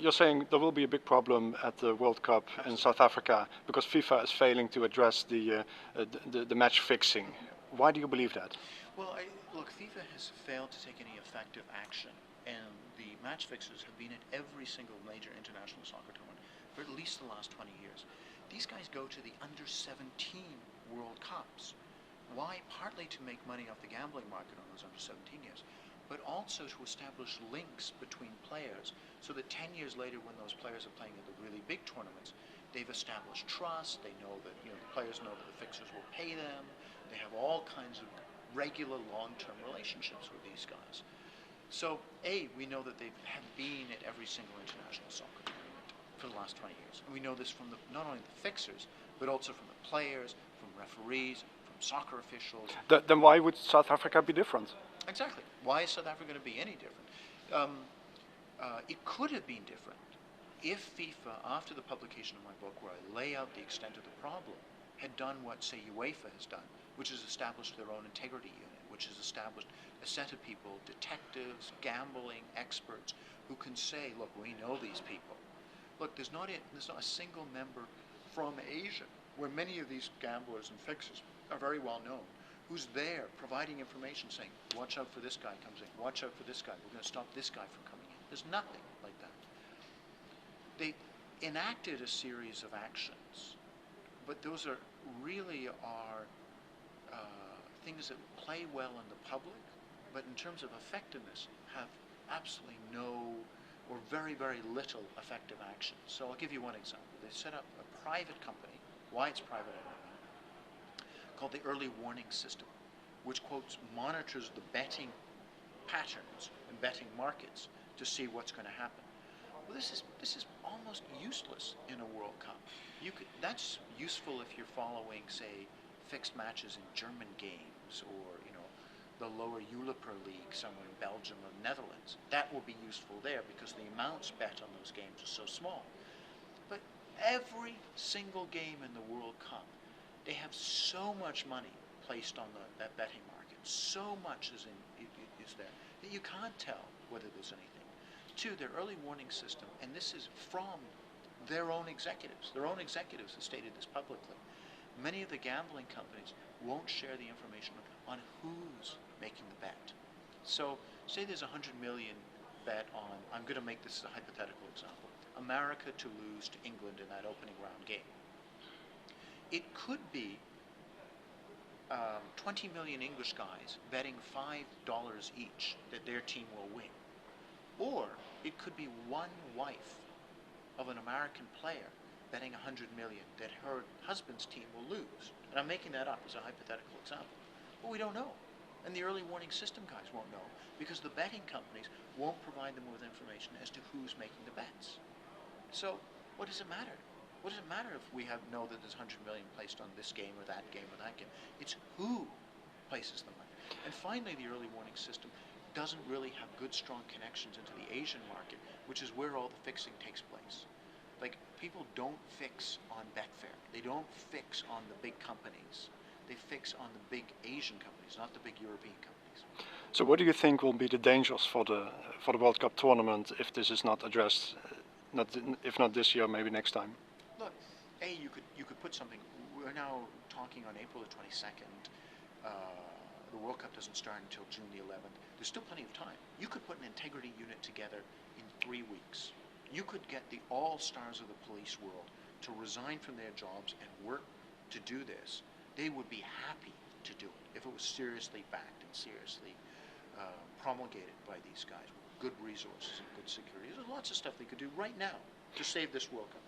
you're saying there will be a big problem at the World Cup in South Africa because FIFA is failing to address the match fixing. Why do you believe that? Well, look, FIFA has failed to take any effective action, and the match fixers have been at every single major international soccer tournament for at least the last 20 years. These guys go to the under-17 World Cups. Why? Partly to make money off the gambling market on those under-17 years, but also to establish links between players so that 10 years later when those players are playing at the really big tournaments, they've established trust, they know that the players know that the fixers will pay them, they have all kinds of regular long-term relationships with these guys. So, we know that they have been at every single international soccer tournament for the last 20 years. And we know this from not only the fixers, but also from the players, from referees, from soccer officials. Then why would South Africa be different? Exactly. Why is South Africa going to be any different? It could have been different if FIFA, after the publication of my book where I lay out the extent of the problem, had done what, say, UEFA has done, which is established their own integrity unit, which has established a set of people, detectives, gambling experts, who can say, look, we know these people. Look, there's not a single member from Asia, where many of these gamblers and fixers are very well known, who's there providing information saying, watch out for this guy comes in, watch out for this guy, we're going to stop this guy from coming in. There's nothing like that. They enacted a series of actions, but those really are things that play well in the public, but in terms of effectiveness have absolutely no or very, very little effective action. So I'll give you one example. They set up a private company, why it's private I don't know, called the Early Warning System, which, quotes, monitors the betting patterns and betting markets to see what's going to happen. Well, this is almost useless in a World Cup. That's useful if you're following, say, fixed matches in German games or the lower Jupiler League somewhere in Belgium or Netherlands. That will be useful there because the amounts bet on those games are so small. But every single game in the World Cup, they have so much money placed on that betting market. So much is there that you can't tell whether there's anything. Two, their early warning system, and this is from their own executives. Their own executives have stated this publicly. Many of the gambling companies won't share the information on who's making the bet. So, say there's 100 million bet on, I'm going to make this as a hypothetical example, America to lose to England in that opening round game. It could be 20 million English guys betting $5 each that their team will win. Or it could be one wife of an American player betting 100 million that her husband's team will lose. And I'm making that up as a hypothetical example. But we don't know. And the early warning system guys won't know because the betting companies won't provide them with information as to who's making the bets. So what does it matter? What does it matter if we know that there's 100 million placed on this game or that game or that game? It's who places the money. And finally, the early warning system doesn't really have good, strong connections into the Asian market, which is where all the fixing takes place. Like, people don't fix on Betfair. They don't fix on the big companies. They fix on the big Asian companies, not the big European companies. So what do you think will be the dangers for the World Cup tournament if this is not addressed, if not this year, maybe next time? Look, you could put something. We're now talking on April the 22nd. The World Cup doesn't start until June the 11th. There's still plenty of time. You could put an integrity unit together in 3 weeks. You could get the all-stars of the police world to resign from their jobs and work to do this. They would be happy to do it if it was seriously backed and seriously promulgated by these guys with good resources and good security. There's lots of stuff they could do right now to save this World Cup.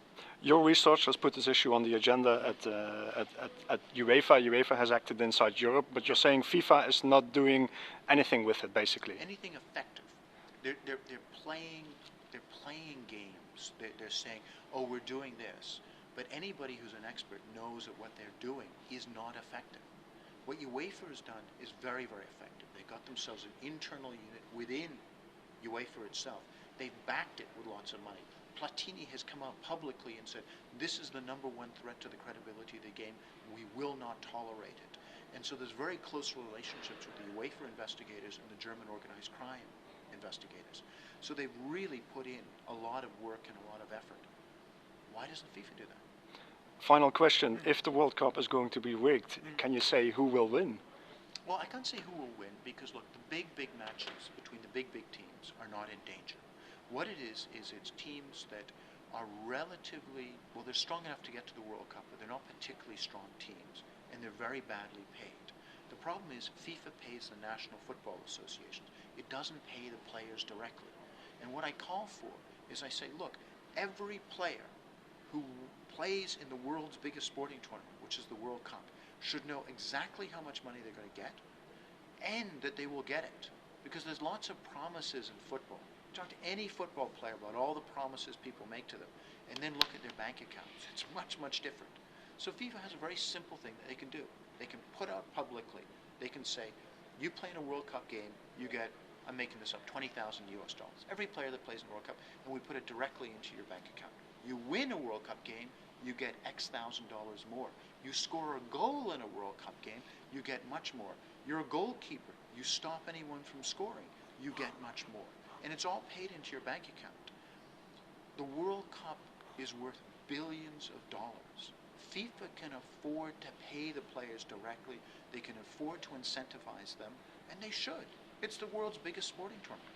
Your research has put this issue on the agenda at UEFA. UEFA has acted inside Europe, but you're saying FIFA is not doing anything with it, basically. Anything effective. They're playing games. They're saying, oh, we're doing this. But anybody who's an expert knows that what they're doing is not effective. What UEFA has done is very, very effective. They got themselves an internal unit within UEFA itself. They've backed it with lots of money. Platini has come out publicly and said, this is the #1 threat to the credibility of the game. We will not tolerate it. And so there's very close relationships with the UEFA investigators and the German organized crime investigators. So they've really put in a lot of work and a lot of effort. Why doesn't FIFA do that? Final question, if the World Cup is going to be rigged, can you say who will win? Well, I can't say who will win because, look, the big matches between the big teams are not in danger. What it is it's teams that are relatively, well, they're strong enough to get to the World Cup, but they're not particularly strong teams, and they're very badly paid. The problem is FIFA pays the National Football Associations. It doesn't pay the players directly. And what I call for is I say, look, every player who plays in the world's biggest sporting tournament, which is the World Cup, should know exactly how much money they're going to get and that they will get it. Because there's lots of promises in football. Talk to any football player about all the promises people make to them and then look at their bank accounts. It's much different. So FIFA has a very simple thing that they can do. They can put out publicly, they can say, you play in a World Cup game, you get, I'm making this up, $20,000 US. Every player that plays in the World Cup, and we put it directly into your bank account. You win a World Cup game, you get X thousand dollars more. You score a goal in a World Cup game, you get much more. You're a goalkeeper, you stop anyone from scoring, you get much more. And it's all paid into your bank account. The World Cup is worth billions of dollars. FIFA can afford to pay the players directly, they can afford to incentivize them, and they should. It's the world's biggest sporting tournament.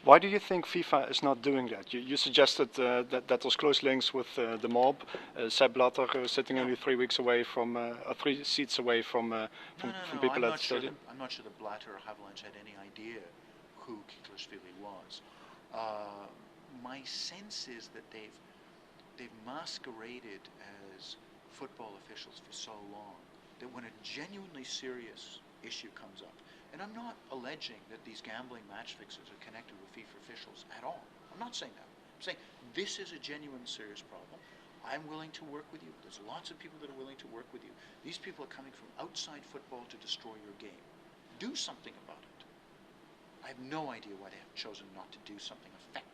Why do you think FIFA is not doing that? You suggested that there's close links with the mob. Sepp Blatter sitting only 3 weeks away from, 3 seats away from people at the stadium. I'm not sure that Blatter or Havelange had any idea who Kiklashvili was. My sense is that they've masqueraded as football officials for so long that when a genuinely serious issue comes up, and I'm not alleging that these gambling match fixers are connected with FIFA officials at all. I'm not saying that. I'm saying this is a genuine, serious problem. I'm willing to work with you. There's lots of people that are willing to work with you. These people are coming from outside football to destroy your game. Do something about it. I have no idea why they have chosen not to do something effective